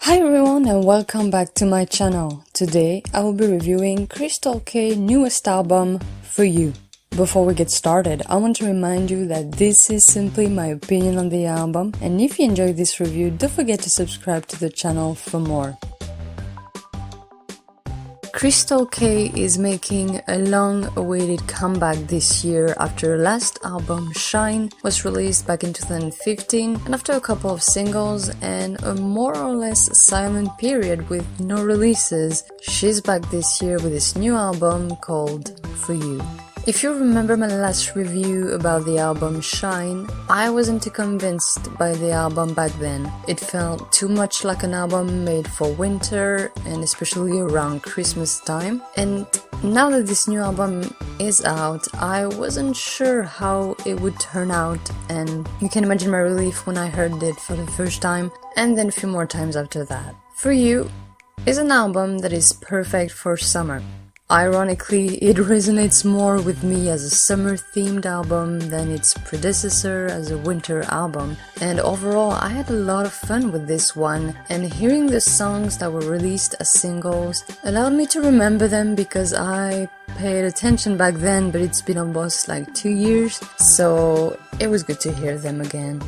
Hi everyone and welcome back to my channel. Today I will be reviewing Crystal K's newest album, For You. Before we get started, I want to remind you that this is simply my opinion on the album, and if you enjoyed this review, don't forget to subscribe to the channel for more. Crystal K is making a long-awaited comeback this year after her last album, Shine, was released back in 2015, and after a couple of singles and a more or less silent period with no releases, she's back this year with this new album called For You. If you remember my last review about the album Shine, I wasn't too convinced by the album back then. It felt too much like an album made for winter and especially around Christmas time. And now that this new album is out, I wasn't sure how it would turn out, and you can imagine my relief when I heard it for the first time and then a few more times after that. For You is an album that is perfect for summer. Ironically, it resonates more with me as a summer-themed album than its predecessor as a winter album, and overall I had a lot of fun with this one, and hearing the songs that were released as singles allowed me to remember them because I paid attention back then, but it's been almost like 2 years, so it was good to hear them again.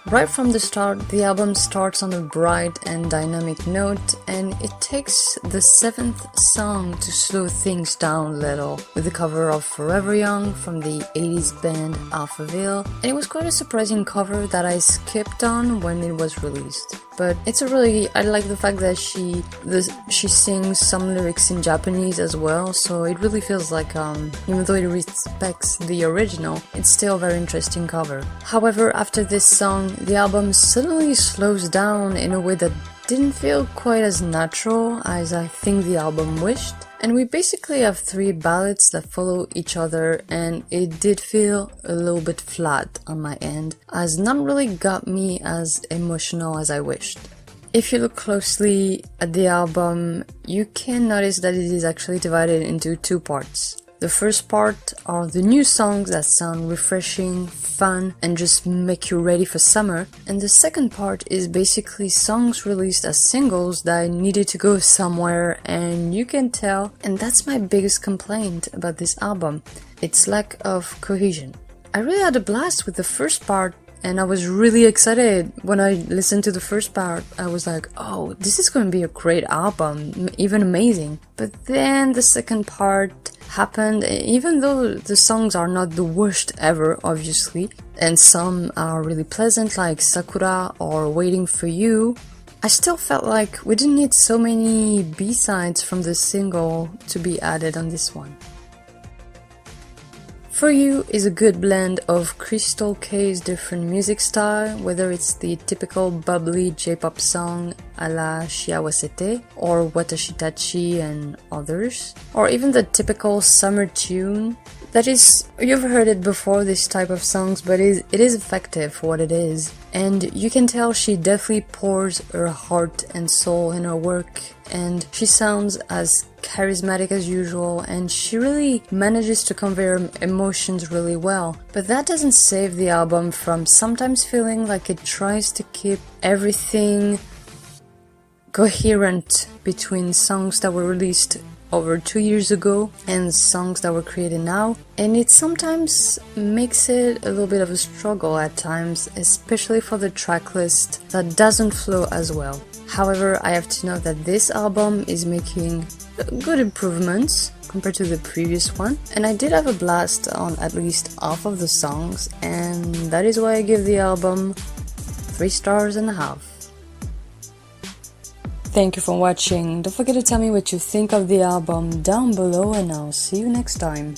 Right from the start, the album starts on a bright and dynamic note, and it takes the 7th song to slow things down a little, with the cover of Forever Young from the 80s band Alphaville, and it was quite a surprising cover that I skipped on when it was released. But I like the fact that she sings some lyrics in Japanese as well, so it really feels like, even though it respects the original, it's still a very interesting cover. However, after this song, the album suddenly slows down in a way that didn't feel quite as natural as I think the album wished. And we basically have 3 ballads that follow each other, and it did feel a little bit flat on my end, as none really got me as emotional as I wished. If you look closely at the album, you can notice that it is actually divided into 2 parts. The first part are the new songs that sound refreshing, fun, and just make you ready for summer, and the second part is basically songs released as singles that needed to go somewhere, and you can tell, and that's my biggest complaint about this album, its lack of cohesion. I really had a blast with the first part, and I was really excited when I listened to the first part. I was like, oh, this is going to be a great album, even amazing. But then the second part happened, even though the songs are not the worst ever, obviously, and some are really pleasant like Sakura or Waiting for You, I still felt like we didn't need so many B-sides from the single to be added on this one. For You is a good blend of Crystal K's different music style, whether it's the typical bubbly J-pop song a la Shiawasete or Watashi Tachi and others, or even the typical summer tune. That is, you've heard it before, this type of songs, but it is effective for what it is. And you can tell she definitely pours her heart and soul in her work, and she sounds as charismatic as usual, and she really manages to convey her emotions really well. But that doesn't save the album from sometimes feeling like it tries to keep everything coherent between songs that were released over 2 years ago and songs that were created now, and it sometimes makes it a little bit of a struggle at times, especially for the track list that doesn't flow as well. However, I have to note that this album is making good improvements compared to the previous one, and I did have a blast on at least half of the songs, and that is why I give the album 3.5 stars. Thank you for watching. Don't forget to tell me what you think of the album down below, and I'll see you next time.